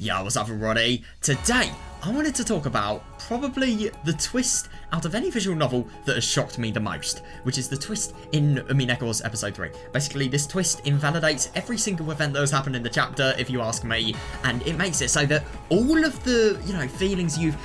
Yo, what's up everybody? Today, I wanted to talk about probably the twist out of any visual novel that has shocked me the most, which is the twist in Umineko's episode 3. Basically, this twist invalidates every single event that has happened in the chapter, if you ask me, and it makes it so that all of the, feelings you've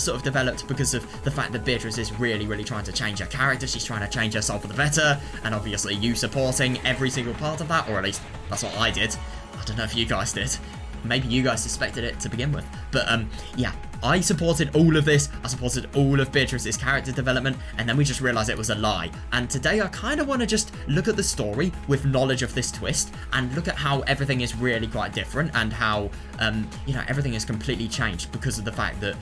sort of developed because of the fact that Beatrice is really trying to change her character, she's trying to change herself for the better, and obviously you supporting every single part of that, or at least that's what I did. I don't know if you guys did. Maybe you guys suspected it to begin with. But, yeah, I supported all of this. I supported all of Beatrice's character development, and then we just realised it was a lie. And today I kind of want to just look at the story with knowledge of this twist, and look at how everything is really quite different, and how, everything has completely changed because of the fact that,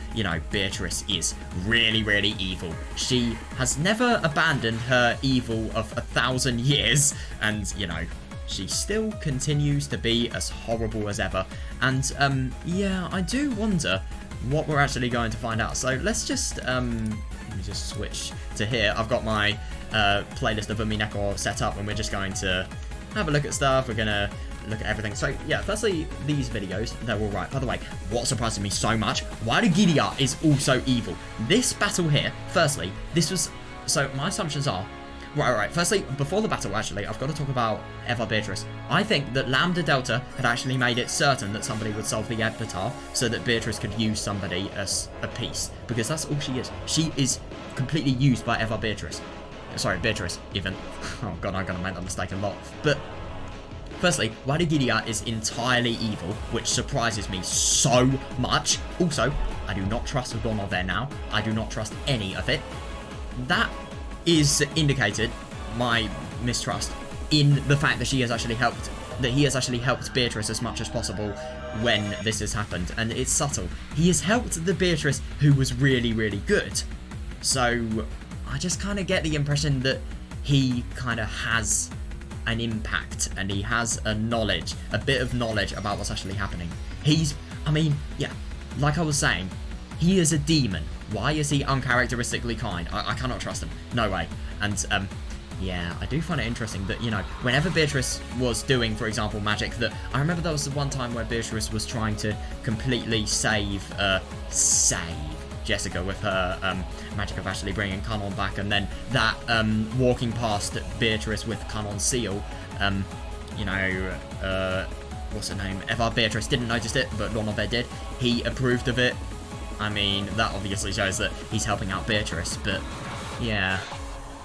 Beatrice is really evil. She has never abandoned her evil of 1,000 years, and, she still continues to be as horrible as ever. And, yeah, I do wonder what we're actually going to find out. So let's just, let me just switch to here. I've got my playlist of Umineko set up, and we're just going to have a look at stuff. We're going to look at everything. So, yeah, firstly, these videos, they're all right. By the way, what surprises me so much, why Gidia is also evil. This battle here, firstly, this was... So, my assumptions are... Right. Firstly, before the battle, actually, I've got to talk about Eva Beatrice. I think that Lambda Delta had actually made it certain that somebody would solve the epitaph so that Beatrice could use somebody as a piece. Because that's all she is. She is completely used by Eva Beatrice. Sorry, Beatrice, even. Oh god, I'm going to make that mistake a lot. But, firstly, Gidia is entirely evil, which surprises me so much. Also, I do not trust the Donor there now. I do not trust any of it. That is indicated, my mistrust, in the fact that he has actually helped Beatrice as much as possible when this has happened, and it's subtle. He has helped the Beatrice who was really good. So I just kind of get the impression that he kind of has an impact, and he has a bit of knowledge about what's actually happening. Like I was saying, he is a demon. Why is he uncharacteristically kind? I cannot trust him. No way. And, yeah, I do find it interesting that, whenever Beatrice was doing, for example, magic, that I remember there was the one time where Beatrice was trying to completely save Jessica with her magic of actually bringing Kanon back, and then that walking past Beatrice with Kanon's seal, what's her name? Eva Beatrice didn't notice it, but Lonove did. He approved of it. I mean, that obviously shows that he's helping out Beatrice, but yeah,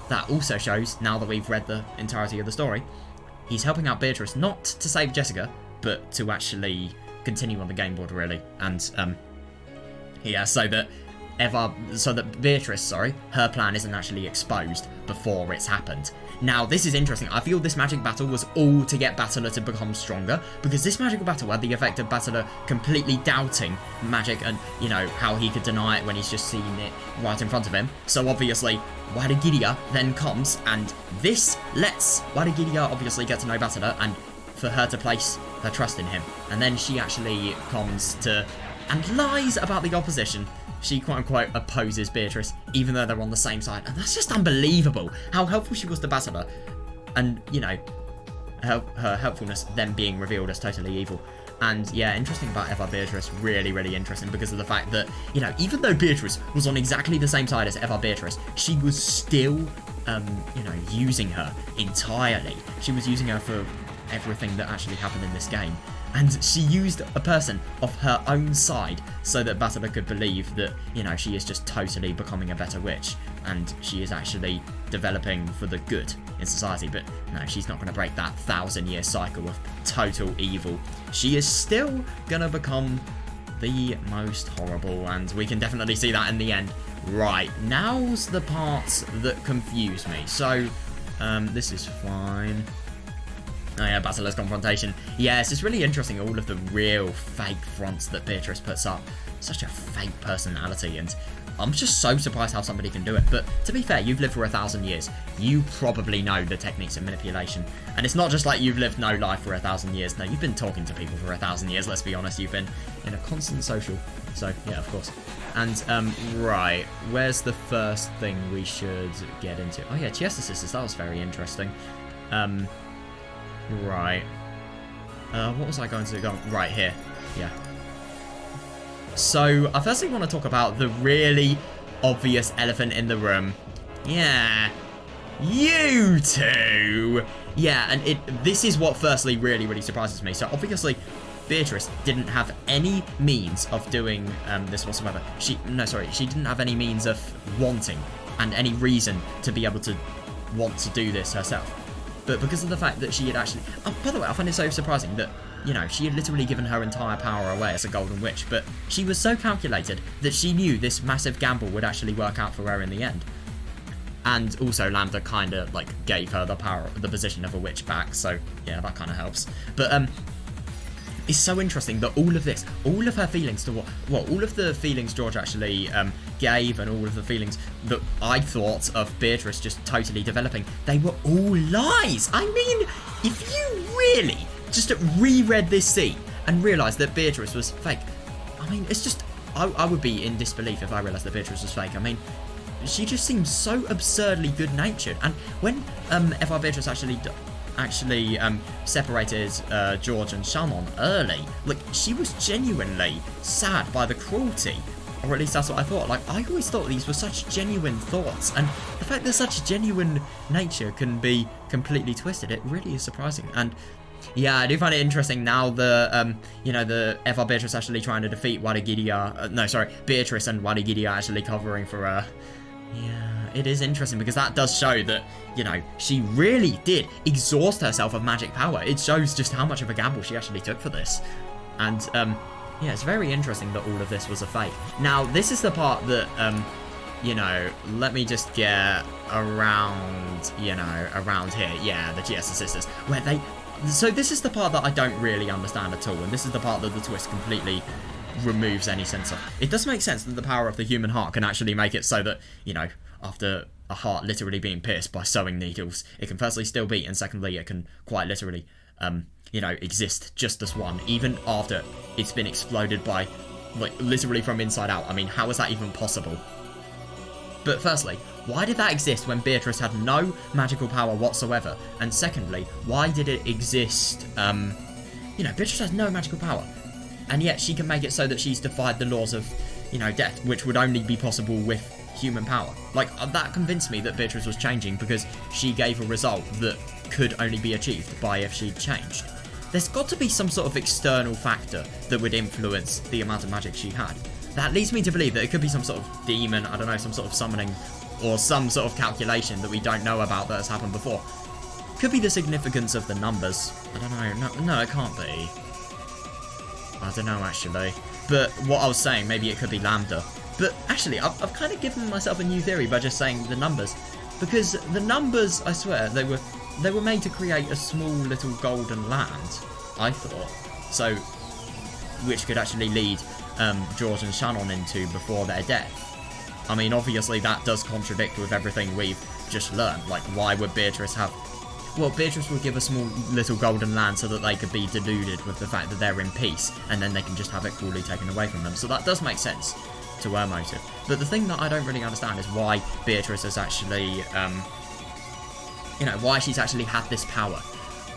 that also shows, now that we've read the entirety of the story, he's helping out Beatrice not to save Jessica, but to actually continue on the game board, really. And, yeah, so that Beatrice, her plan isn't actually exposed before it's happened. Now, this is interesting. I feel this magic battle was all to get Battler to become stronger, because this magical battle had the effect of Battler completely doubting magic and, how he could deny it when he's just seen it right in front of him. So, obviously, Gidia then comes, and this lets Gidia obviously get to know Battler, and for her to place her trust in him. And then she actually comes to... and lies about the opposition. She, quote-unquote, opposes Beatrice, even though they're on the same side. And that's just unbelievable, how helpful she was to Battler. And, her helpfulness then being revealed as totally evil. And, yeah, interesting about Eva Beatrice, really interesting, because of the fact that, even though Beatrice was on exactly the same side as Eva Beatrice, she was still, using her entirely. She was using her for everything that actually happened in this game. And she used a person of her own side so that Battler could believe that, she is just totally becoming a better witch. And she is actually developing for the good in society. But no, she's not going to break that 1,000-year cycle of total evil. She is still going to become the most horrible. And we can definitely see that in the end. Right, now's the parts that confuse me. So, this is fine. Oh yeah, Battler's confrontation. Yes, it's really interesting, all of the real fake fronts that Beatrice puts up. Such a fake personality, and I'm just so surprised how somebody can do it. But to be fair, you've lived for 1,000 years. You probably know the techniques of manipulation. And it's not just like you've lived no life for 1,000 years. No, you've been talking to people for 1,000 years, let's be honest. You've been in a constant social. So, yeah, of course. And, right, where's the first thing we should get into? Oh yeah, Chiesa Sisters, that was very interesting. Right. What was I going to go? Right here. Yeah. So I firstly want to talk about the really obvious elephant in the room. Yeah, you two. Yeah, and this is what firstly really surprises me. So obviously Beatrice didn't have any means of doing this whatsoever. She didn't have any means of wanting and any reason to be able to want to do this herself. But because of the fact that she had actually... Oh, by the way, I find it so surprising that, you know, she had literally given her entire power away as a Golden Witch, but she was so calculated that she knew this massive gamble would actually work out for her in the end. And also Lambda kind of, like, gave her the position of a witch back, so, yeah, that kind of helps. But, it's so interesting that all of this, all of her feelings to all of the feelings George actually gave, and all of the feelings that I thought of Beatrice just totally developing, they were all lies. I mean, if you really just reread this scene and realised that Beatrice was fake, I mean, it's just, I would be in disbelief if I realised that Beatrice was fake. I mean, she just seems so absurdly good-natured, and when FR Beatrice actually separated George and Shannon early, like, she was genuinely sad by the cruelty, or at least that's what I thought. Like, I always thought these were such genuine thoughts, and the fact that such genuine nature can be completely twisted, it really is surprising. And yeah, I do find it interesting now the FR Beatrice actually trying to defeat Beatrice and Wadigidia actually covering for her. Yeah, it is interesting because that does show that, you know, she really did exhaust herself of magic power. It shows just how much of a gamble she actually took for this. And, yeah, it's very interesting that all of this was a fake. Now, this is the part that, you know, let me just get around, around here. Yeah, the GS Sisters, where so this is the part that I don't really understand at all, and this is the part that the twist completely removes any sense of. It does make sense that the power of the human heart can actually make it so that, you know, after a heart literally being pierced by sewing needles, it can firstly still beat, and secondly, it can quite literally, exist just as one, even after it's been exploded by, like, literally from inside out. I mean, how is that even possible? But firstly, why did that exist when Beatrice had no magical power whatsoever? And secondly, why did it exist, Beatrice has no magical power, and yet she can make it so that she's defied the laws of, death, which would only be possible with human power. Like, that convinced me that Beatrice was changing because she gave a result that could only be achieved by if she'd changed. There's got to be some sort of external factor that would influence the amount of magic she had. That leads me to believe that it could be some sort of demon, I don't know, some sort of summoning, or some sort of calculation that we don't know about that has happened before. Could be the significance of the numbers. I don't know. No, it can't be. I don't know, actually. But what I was saying, maybe it could be Lambda. But actually, I've kind of given myself a new theory by just saying the numbers. Because the numbers, I swear, they were made to create a small little golden land, I thought. So, which could actually lead George and Shannon into before their death. I mean, obviously that does contradict with everything we've just learned. Like, why would Beatrice have... Well, Beatrice would give a small little golden land so that they could be deluded with the fact that they're in peace, and then they can just have it cruelly taken away from them. So that does make sense to her motive. But the thing that I don't really understand is why Beatrice has actually, why she's actually had this power.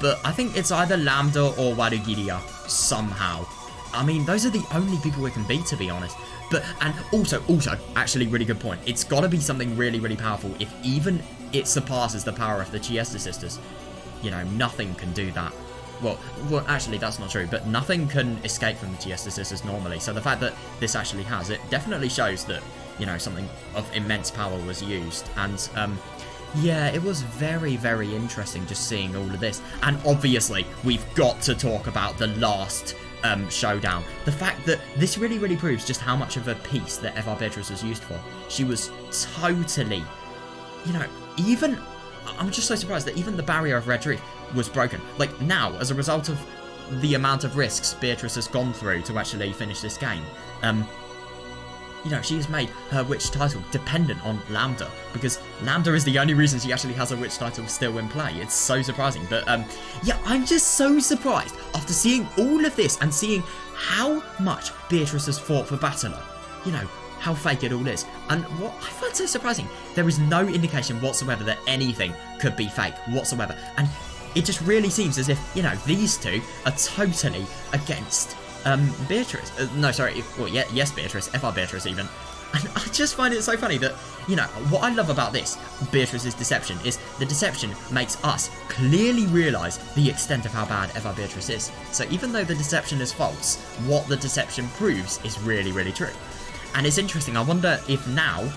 But I think it's either Lambda or Wadigidia, somehow. I mean, those are the only people it can be, to be honest. But, and also, actually, really good point. It's got to be something really powerful. If even it surpasses the power of the Chiesta sisters, nothing can do that. Well, actually, that's not true, but nothing can escape from the Chiesta sisters normally. So the fact that this actually has, it definitely shows that, something of immense power was used. And, yeah, it was very interesting just seeing all of this. And obviously, we've got to talk about the last showdown. The fact that this really proves just how much of a piece that FR Beatrice was used for. She was totally, even, I'm just so surprised that even the barrier of Red Reef was broken. Like, now, as a result of the amount of risks Beatrice has gone through to actually finish this game, she has made her witch title dependent on Lambda, because Lambda is the only reason she actually has a witch title still in play. It's so surprising. But, yeah, I'm just so surprised after seeing all of this and seeing how much Beatrice has fought for Battler. How fake it all is. And what I find so surprising, there is no indication whatsoever that anything could be fake whatsoever. And it just really seems as if, these two are totally against Beatrice. No, sorry. Well, yeah, yes, Beatrice. FR Beatrice, even. And I just find it so funny that, you know, what I love about this, Beatrice's deception, is the deception makes us clearly realise the extent of how bad FR Beatrice is. So even though the deception is false, what the deception proves is really, really true. And it's interesting, I wonder if now,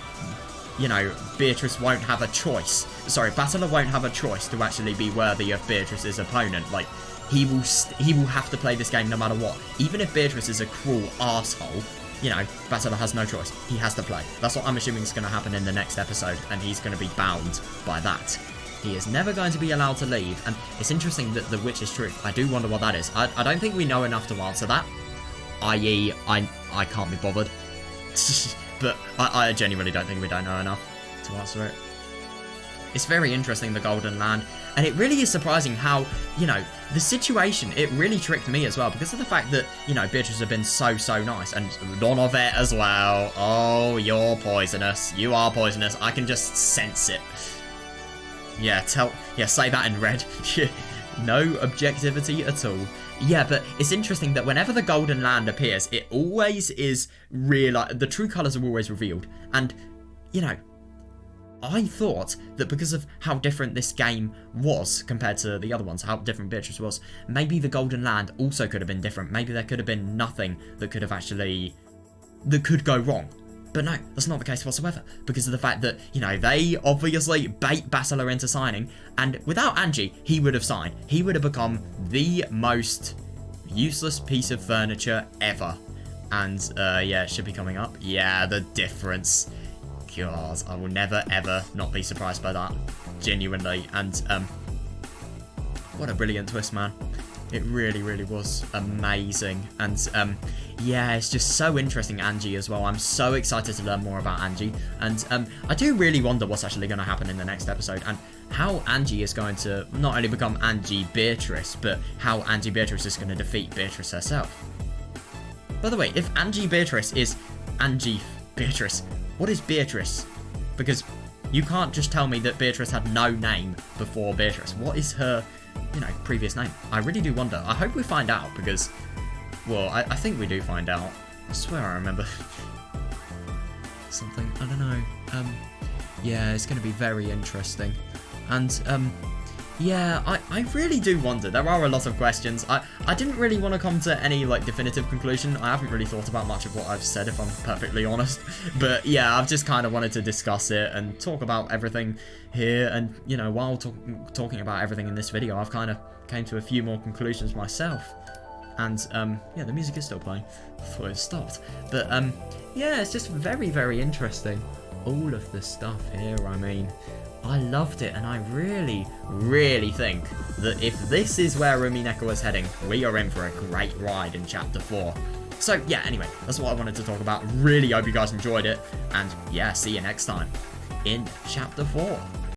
you know, Beatrice won't have a choice. Sorry, Battler won't have a choice to actually be worthy of Beatrice's opponent. Like, he will have to play this game no matter what. Even if Beatrice is a cruel arsehole, you know, Battler has no choice. He has to play. That's what I'm assuming is going to happen in the next episode, and he's going to be bound by that. He is never going to be allowed to leave, and it's interesting that the Witch's Truth, I do wonder what that is. I don't think we know enough to answer that, i.e. I can't be bothered. But I genuinely don't think we don't know enough to answer it. It's very interesting, the Golden Land, and it really is surprising how, you know, the situation, it really tricked me as well, because of the fact that, you know, Beatrice have been so nice, and Donovet as well. Oh, you're poisonous. You are poisonous. I can just sense it. Yeah, say that in red. No objectivity at all. Yeah, but it's interesting that whenever the Golden Land appears, it always is the true colours are always revealed, and, you know, I thought that because of how different this game was compared to the other ones, how different Beatrice was, maybe the Golden Land also could have been different. Maybe there could have been nothing that could have that could go wrong. But no, that's not the case whatsoever, because of the fact that, you know, they obviously bait Battler into signing, and without Angie, he would have signed. He would have become the most useless piece of furniture ever. And, yeah, it should be coming up. Yeah, the difference. God, I will never, ever not be surprised by that. Genuinely. And, what a brilliant twist, man. It really, really was amazing. And, yeah, it's just so interesting, Angie, as well. I'm so excited to learn more about Angie. And, I do really wonder what's actually going to happen in the next episode. And how Angie is going to not only become Angie Beatrice, but how Angie Beatrice is going to defeat Beatrice herself. By the way, if Angie Beatrice is Angie Beatrice, what is Beatrice? Because you can't just tell me that Beatrice had no name before Beatrice. What is her, you know, previous name? I really do wonder. I hope we find out, because, well, I think we do find out. I swear I remember something. I don't know. Yeah, it's going to be very interesting. And, yeah, I really do wonder. There are a lot of questions. I didn't really want to come to any, like, definitive conclusion. I haven't really thought about much of what I've said, if I'm perfectly honest. But, yeah, I've just kind of wanted to discuss it and talk about everything here. And, you know, while talking about everything in this video, I've kind of came to a few more conclusions myself. And, yeah, the music is still playing. I thought it stopped. But, yeah, it's just very, very interesting. All of the stuff here, I mean, I loved it, and I really, really think that if this is where Umineko is heading, we are in for a great ride in Chapter 4. So, yeah, anyway, that's what I wanted to talk about. Really hope you guys enjoyed it, and, yeah, see you next time in Chapter 4.